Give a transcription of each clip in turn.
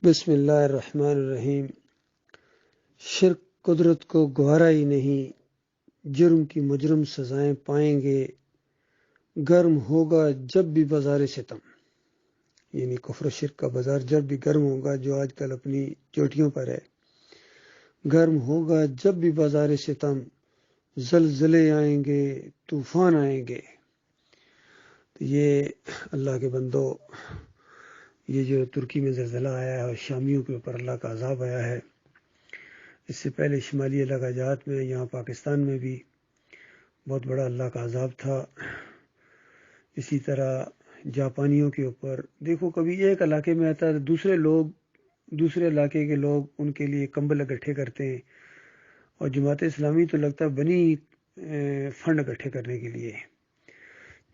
بسم اللہ الرحمن الرحیم۔ شرک قدرت کو گوارا ہی نہیں، جرم کی مجرم سزائیں پائیں گے، گرم ہوگا جب بھی بازار ستم، یعنی کفر و شرک کا بازار جب بھی گرم ہوگا، جو آج کل اپنی چوٹیوں پر ہے، گرم ہوگا جب بھی بازار ستم، زلزلے آئیں گے، طوفان آئیں گے۔ تو یہ اللہ کے بندو، یہ جو ترکی میں زلزلہ آیا ہے اور شامیوں کے اوپر اللہ کا عذاب آیا ہے، اس سے پہلے شمالی علاقہ جات میں، یہاں پاکستان میں بھی بہت بڑا اللہ کا عذاب تھا۔ اسی طرح جاپانیوں کے اوپر دیکھو، کبھی ایک علاقے میں آتا ہے، دوسرے علاقے کے لوگ ان کے لیے کمبل اکٹھے کرتے ہیں، اور جماعت اسلامی تو لگتا بنی فنڈ اکٹھے کرنے کے لیے۔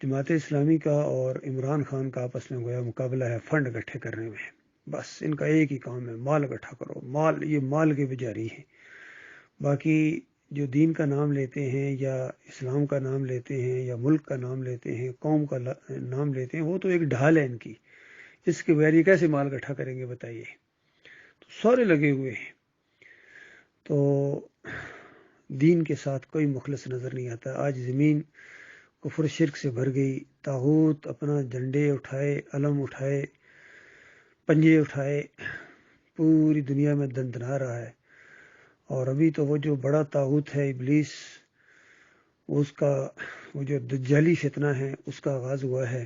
جماعت اسلامی کا اور عمران خان کا آپس میں گویا مقابلہ ہے فنڈ اکٹھے کرنے میں۔ بس ان کا ایک ہی کام ہے، مال اکٹھا کرو، یہ مال کے پجاری ہیں۔ باقی جو دین کا نام لیتے ہیں یا اسلام کا نام لیتے ہیں یا ملک کا نام لیتے ہیں، قوم کا نام لیتے ہیں، وہ تو ایک ڈھال ہے ان کی۔ اس کے بغیر یہ کیسے مال اکٹھا کریں گے بتائیے؟ تو سارے لگے ہوئے ہیں، تو دین کے ساتھ کوئی مخلص نظر نہیں آتا۔ آج زمین کفر شرک سے بھر گئی، طاغوت اپنا جھنڈے اٹھائے، علم اٹھائے، پنجے اٹھائے، پوری دنیا میں دندنا رہا ہے۔ اور ابھی تو وہ جو بڑا طاغوت ہے ابلیس، وہ جو دجالی فتنہ ہے، اس کا آغاز ہوا ہے۔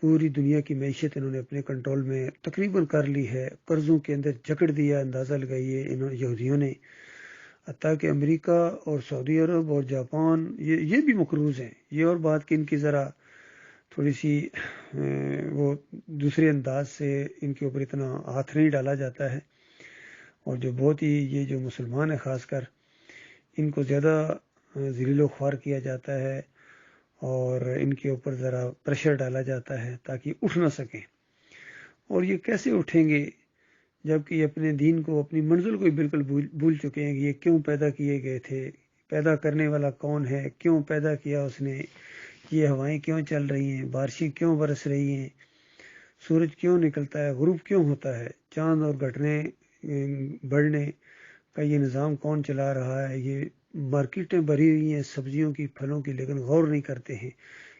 پوری دنیا کی معیشت انہوں نے اپنے کنٹرول میں تقریباً کر لی ہے، قرضوں کے اندر جکڑ دیا، اندازہ لگائیے یہودیوں نے۔ حتیٰ کہ امریکہ اور سعودی عرب اور جاپان یہ بھی مقروض ہیں۔ یہ اور بات کہ ان کی ذرا تھوڑی سی وہ دوسرے انداز سے ان کے اوپر اتنا ہاتھ نہیں ڈالا جاتا ہے، اور جو بہت ہی یہ جو مسلمان ہیں خاص کر، ان کو زیادہ ذلیل و خوار کیا جاتا ہے، اور ان کے اوپر ذرا پریشر ڈالا جاتا ہے تاکہ اٹھ نہ سکیں۔ اور یہ کیسے اٹھیں گے جبکہ یہ اپنے دین کو، اپنی منزل کو بالکل بھول چکے ہیں کہ یہ کیوں پیدا کیے گئے تھے، پیدا کرنے والا کون ہے، کیوں پیدا کیا اس نے، یہ ہوائیں کیوں چل رہی ہیں، بارشیں کیوں برس رہی ہیں، سورج کیوں نکلتا ہے، غروب کیوں ہوتا ہے، چاند اور گھٹنے بڑھنے کا یہ نظام کون چلا رہا ہے۔ یہ مارکیٹیں بھری ہوئی ہیں سبزیوں کی، پھلوں کی، لیکن غور نہیں کرتے ہیں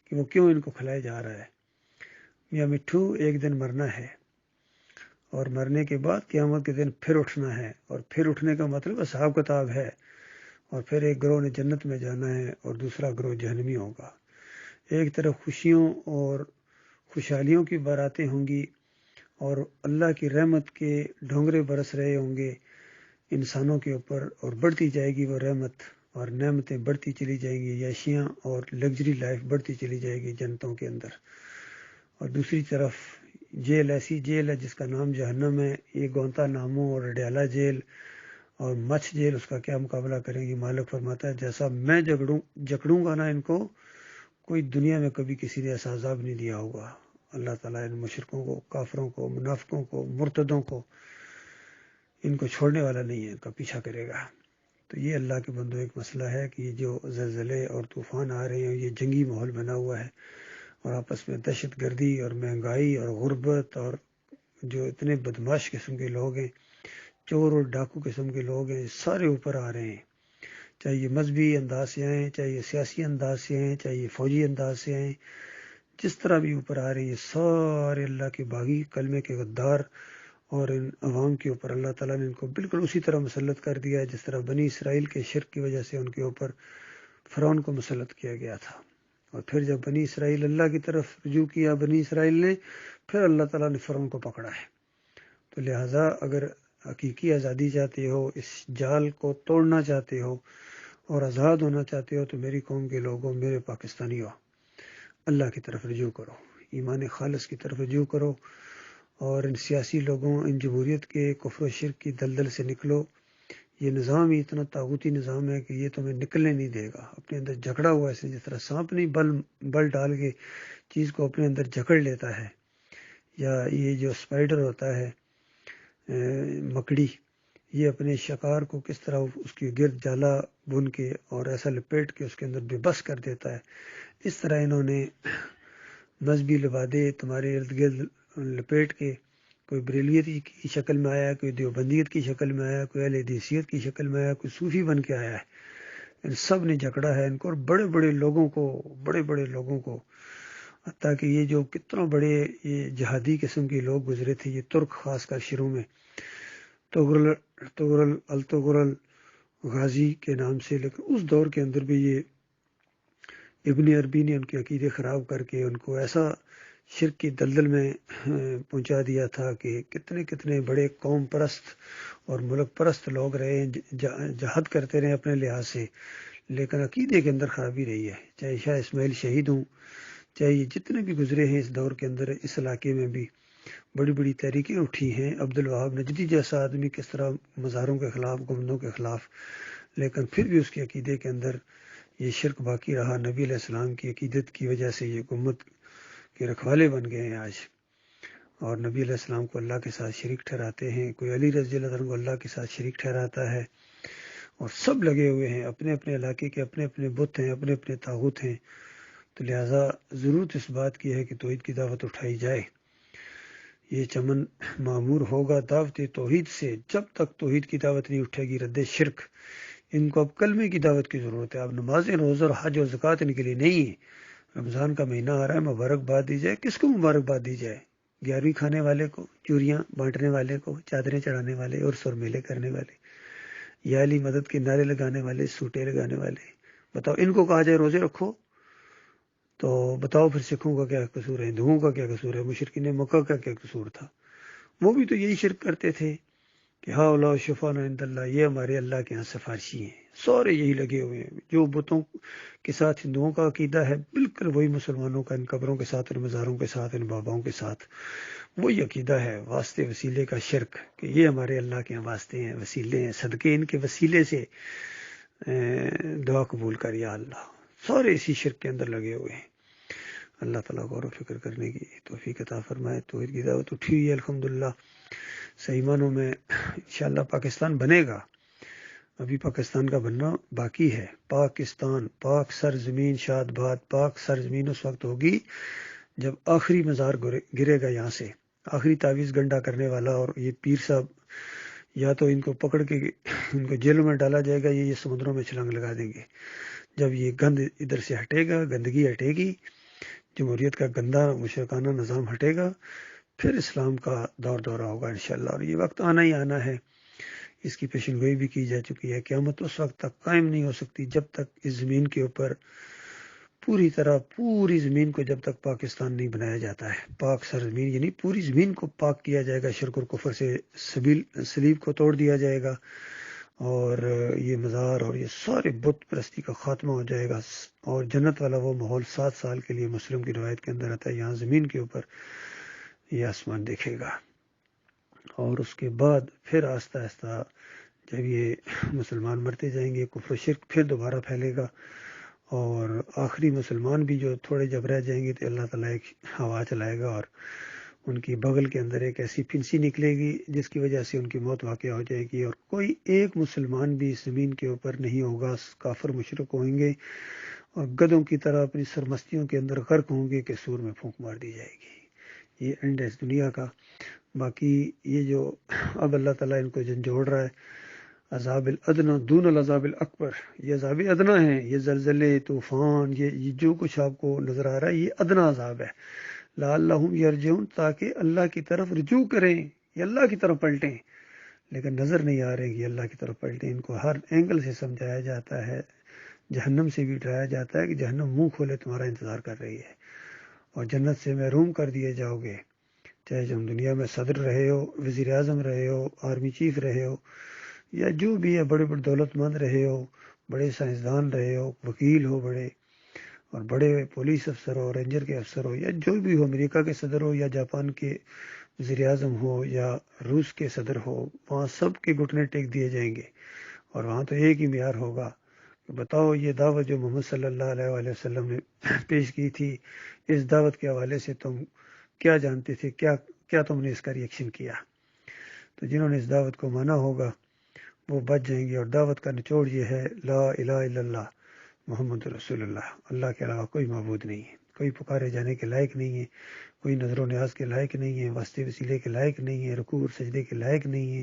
کہ وہ کیوں ان کو کھلایا جا رہا ہے۔ میاں مٹھو، ایک دن مرنا ہے، اور مرنے کے بعد قیامت کے دن پھر اٹھنا ہے، اور پھر اٹھنے کا مطلب حساب کتاب ہے، اور پھر ایک گروہ نے جنت میں جانا ہے اور دوسرا گروہ جہنمی ہوگا۔ ایک طرف خوشیوں اور خوشحالیوں کی باراتیں ہوں گی، اور اللہ کی رحمت کے ڈھونگرے برس رہے ہوں گے انسانوں کے اوپر، اور بڑھتی جائے گی وہ رحمت، اور نعمتیں بڑھتی چلی جائیں گی، یاشیاں اور لگژری لائف بڑھتی چلی جائے گی جنتوں کے اندر۔ اور دوسری طرف جیل، ایسی جیل ہے جس کا نام جہنم ہے۔ یہ گونتا نامو اور اڈیالہ جیل اور مچھ جیل، اس کا کیا مقابلہ کریں گی؟ مالک فرماتا ہے جیسا میں جکڑوں گا نا ان کو، کوئی دنیا میں کبھی کسی نے ایسا عذاب نہیں دیا ہوگا۔ اللہ تعالیٰ ان مشرکوں کو، کافروں کو، منافقوں کو، مرتدوں کو، ان کو چھوڑنے والا نہیں ہے، ان کا پیچھا کرے گا۔ تو یہ اللہ کے بندوں ایک مسئلہ ہے کہ یہ جو زلزلے اور طوفان آ رہے ہیں، یہ جنگی ماحول بنا ہوا ہے، اور آپس میں دہشت گردی اور مہنگائی اور غربت، اور جو اتنے بدماش قسم کے لوگ ہیں، چور اور ڈاکو قسم کے لوگ ہیں، سارے اوپر آ رہے ہیں، چاہے یہ مذہبی انداز سے آئیں، چاہے یہ سیاسی انداز سے آئیں، چاہے یہ فوجی انداز سے آئیں، جس طرح بھی اوپر آ رہے ہیں، یہ سارے اللہ کے باغی، کلمے کے غدار، اور ان عوام کے اوپر اللہ تعالیٰ نے ان کو بالکل اسی طرح مسلط کر دیا ہے جس طرح بنی اسرائیل کے شرک کی وجہ سے ان کے اوپر فرعون کو مسلط کیا گیا تھا۔ اور پھر جب بنی اسرائیل اللہ کی طرف رجوع کیا بنی اسرائیل نے، پھر اللہ تعالیٰ نے فرعون کو پکڑا ہے۔ تو لہٰذا اگر حقیقی آزادی چاہتے ہو، اس جال کو توڑنا چاہتے ہو اور آزاد ہونا چاہتے ہو، تو میری قوم کے لوگوں، میرے پاکستانیوں، اللہ کی طرف رجوع کرو، ایمان خالص کی طرف رجوع کرو، اور ان سیاسی لوگوں، ان جمہوریت کے کفر و شرک کی دلدل سے نکلو۔ یہ نظام ہی اتنا طاغوتی نظام ہے کہ یہ تمہیں نکلنے نہیں دے گا۔ اپنے اندر جکڑا ہوا ہے، جس طرح سانپ نہیں بل ڈال کے چیز کو اپنے اندر جکڑ لیتا ہے، یا یہ جو اسپائڈر ہوتا ہے، مکڑی، یہ اپنے شکار کو کس طرح اس کی گرد جالا بن کے اور ایسا لپیٹ کے اس کے اندر بے بس کر دیتا ہے، اس طرح انہوں نے مذہبی لبادے تمہارے ارد گرد لپیٹ کے کوئی بریلیت کی شکل میں آیا ہے، کوئی دیوبندیت کی شکل میں آیا ہے، کوئی اہل حدیثیت کی شکل میں آیا ہے، کوئی صوفی بن کے آیا ہے، ان سب نے جکڑا ہے ان کو، اور بڑے بڑے لوگوں کو حتیٰ کہ یہ جو کتنا بڑے یہ جہادی قسم کے لوگ گزرے تھے، یہ ترک خاص کر شروع میں التغرل غازی کے نام سے، لیکن اس دور کے اندر بھی یہ ابن عربی نے ان کے عقیدے خراب کر کے ان کو ایسا شرک کی دلدل میں پہنچا دیا تھا کہ کتنے بڑے قوم پرست اور ملک پرست لوگ رہے ہیں، جہاد کرتے رہے اپنے لحاظ سے، لیکن عقیدے کے اندر خرابی رہی ہے، چاہے شاہ اسماعیل شہید ہوں، چاہے یہ جتنے بھی گزرے ہیں اس دور کے اندر، اس علاقے میں بھی بڑی تحریکیں اٹھی ہیں، عبدالوہاب نجدی جیسا آدمی کس طرح مزاروں کے خلاف، گنبدوں کے خلاف، لیکن پھر بھی اس کے عقیدے کے اندر یہ شرک باقی رہا۔ نبی علیہ السلام کی عقیدت کی وجہ سے یہ گنبد کے رکھوالے بن گئے ہیں آج، اور نبی علیہ السلام کو اللہ کے ساتھ شریک ٹھہراتے ہیں، کوئی علی رضی اللہ عنہ کو اللہ کے ساتھ شریک ٹھہراتا ہے، اور سب لگے ہوئے ہیں، اپنے اپنے علاقے کے اپنے اپنے بت ہیں، اپنے اپنے طاغوت ہیں، تو لہٰذا ضرورت اس بات کی ہے کہ توحید کی دعوت اٹھائی جائے۔ یہ چمن معمور ہوگا دعوت توحید سے، جب تک توحید کی دعوت نہیں اٹھے گی، رد شرک۔ ان کو اب کلمے کی دعوت کی ضرورت ہے، اب نمازیں، روزہ اور حج اور زکوٰۃ ان کے لیے نہیں ہے۔ رمضان کا مہینہ آ رہا ہے، مبارکباد دی جائے، کس کو مبارکباد دی جائے؟ 11ویں کھانے والے کو، چوریاں بانٹنے والے کو، چادریں چڑھانے والے اور سر میلے کرنے والے، یا علی مدد کے نعرے لگانے والے، سوٹے لگانے والے، بتاؤ ان کو کہا جائے روزے رکھو تو بتاؤ پھر سکھوں کا کیا قصور ہے، ہندوؤں کا کیا قصور ہے، مشرکین مکہ کا کیا قصور تھا؟ وہ بھی تو یہی شرک کرتے تھے کہ ہاں اللہ شفاء عند اللہ، یہ ہمارے اللہ کے ہاں سفارشی ہیں، سارے یہی لگے ہوئے ہیں۔ جو بتوں کے ساتھ ہندوؤں کا عقیدہ ہے، بالکل وہی مسلمانوں کا ان قبروں کے ساتھ، ان مزاروں کے ساتھ، ان باباؤں کے ساتھ وہی عقیدہ ہے، واسطے وسیلے کا شرک، کہ یہ ہمارے اللہ کے ہاں واسطے ہیں، وسیلے ہیں، صدقے ان کے وسیلے سے دعا قبول کر یا اللہ۔ سارے اسی شرک کے اندر لگے ہوئے ہیں۔ اللہ تعالیٰ غور و فکر کرنے کی توفیق عطا فرمائے۔ توحید کی دعوت اٹھی ہوئی ہے الحمدللہ، صحیح معنوں میں انشاءاللہ پاکستان بنے گا، ابھی پاکستان کا بننا باقی ہے۔ پاکستان، پاک سرزمین شاد باد، پاک سرزمین اس وقت ہوگی جب آخری مزار گرے گا یہاں سے، آخری تعویذ گنڈا کرنے والا، اور یہ پیر صاحب یا تو ان کو پکڑ کے ان کو جیلوں میں ڈالا جائے گا، یہ سمندروں میں چھلانگ لگا دیں گے۔ جب یہ گند ادھر سے ہٹے گا، گندگی ہٹے گی، جمہوریت کا گندا مشرکانہ نظام ہٹے گا، پھر اسلام کا دورہ ہوگا انشاءاللہ، اور یہ وقت آنا ہی آنا ہے۔ اس کی پیشن گوئی بھی کی جا چکی ہے۔ قیامت اس وقت تک قائم نہیں ہو سکتی جب تک اس زمین کے اوپر پوری زمین کو جب تک پاکستان نہیں بنایا جاتا ہے، پاک سرزمین، یعنی پوری زمین کو پاک کیا جائے گا، شرک اور کفر سے سلیب کو توڑ دیا جائے گا، اور یہ مزار اور یہ سارے بت پرستی کا خاتمہ ہو جائے گا، اور جنت والا وہ ماحول 7 سال کے لیے مسلم کی روایت کے اندر آتا ہے، یہاں زمین کے اوپر یہ آسمان دیکھے گا، اور اس کے بعد پھر آہستہ آہستہ جب یہ مسلمان مرتے جائیں گے، کفر و شرک پھر دوبارہ پھیلے گا، اور آخری مسلمان بھی جو تھوڑے جب رہ جائیں گے تو اللہ تعالیٰ ایک ہوا چلائے گا، اور ان کی بغل کے اندر ایک ایسی پھنسی نکلے گی جس کی وجہ سے ان کی موت واقع ہو جائے گی، اور کوئی ایک مسلمان بھی اس زمین کے اوپر نہیں ہوگا، کافر مشرک ہوئیں گے اور گدھوں کی طرح اپنی سرمستیوں کے اندر غرق ہوں گے کہ سور میں پھونک مار دی جائے گی۔ یہ اینڈ ہے اس دنیا کا۔ باقی یہ جو اب اللہ تعالیٰ ان کو جھنجھوڑ رہا ہے، عذاب الادنا دون العذاب الاکبر، یہ عذاب ادنا ہے، یہ زلزلے، طوفان، یہ جو کچھ آپ کو نظر آ رہا ہے، یہ ادنا عذاب ہے، لعلہم یرجعون، تاکہ اللہ کی طرف رجوع کریں، یہ اللہ کی طرف پلٹیں، لیکن نظر نہیں آ رہے کہ اللہ کی طرف پلٹیں۔ ان کو ہر اینگل سے سمجھایا جاتا ہے، جہنم سے بھی ڈرایا جاتا ہے کہ جہنم منہ کھولے تمہارا انتظار کر رہی ہے، اور جنت سے محروم کر دیے جاؤ گے، چاہے تم دنیا میں صدر رہے ہو، وزیر اعظم رہے ہو، آرمی چیف رہے ہو، یا جو بھی ہے، بڑے دولت مند رہے ہو، بڑے سائنسدان رہے ہو، وکیل ہو بڑے، اور بڑے پولیس افسر ہو، رینجر کے افسر ہو، یا جو بھی ہو، امریکہ کے صدر ہو یا جاپان کے وزیر اعظم ہو یا روس کے صدر ہو، وہاں سب کے گھٹنے ٹیک دیے جائیں گے، اور وہاں تو ایک ہی معیار ہوگا کہ بتاؤ یہ دعوت جو محمد صلی اللہ علیہ وآلہ وسلم نے پیش کی تھی، اس دعوت کے حوالے سے تم کیا جانتے تھے، کیا تم نے اس کا ریئیکشن کیا؟ تو جنہوں نے اس دعوت کو مانا ہوگا وہ بچ جائیں گے، اور دعوت کا نچوڑ یہ ہے، لا الہ الا اللہ محمد رسول اللہ، اللہ کے علاوہ کوئی معبود نہیں ہے۔ کوئی پکارے جانے کے لائق نہیں ہے، کوئی نظر و نیاز کے لائق نہیں ہے، واسطے وسیلے کے لائق نہیں ہے، رکوع اور سجدے کے لائق نہیں ہے،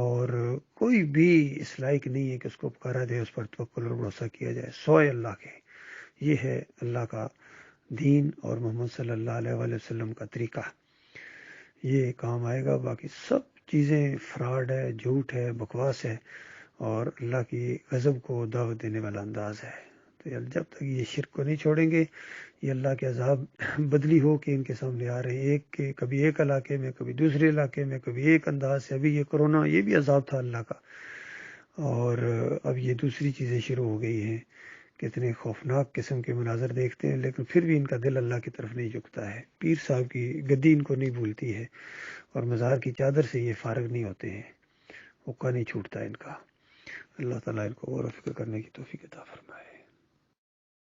اور کوئی بھی اس لائق نہیں ہے کہ اس کو پکارا جائے، اس پر توکل اور بھروسہ کیا جائے سوائے اللہ کے۔ یہ ہے اللہ کا دین اور محمد صلی اللہ علیہ وآلہ وسلم کا طریقہ، یہ کام آئے گا۔ باقی سب چیزیں فراڈ ہے، جھوٹ ہے، بکواس ہے، اور اللہ کی غضب کو دعوت دینے والا انداز ہے۔ تو جب تک یہ شرک کو نہیں چھوڑیں گے، یہ اللہ کے عذاب بدلی ہو کے ان کے سامنے آ رہے ہیں، ایک کے کبھی ایک علاقے میں، کبھی دوسرے علاقے میں، کبھی ایک انداز سے۔ ابھی یہ کرونا، یہ بھی عذاب تھا اللہ کا، اور اب یہ دوسری چیزیں شروع ہو گئی ہیں۔ کتنے خوفناک قسم کے مناظر دیکھتے ہیں، لیکن پھر بھی ان کا دل اللہ کی طرف نہیں جھکتا ہے۔ پیر صاحب کی گدی ان کو نہیں بھولتی ہے، اور مزار کی چادر سے یہ فارغ نہیں ہوتے ہیں، حقہ نہیں چھوٹتا ان کا۔ اللہ تعالیٰ ان کو غور و فکر کرنے کی توفیق عطا فرمائے۔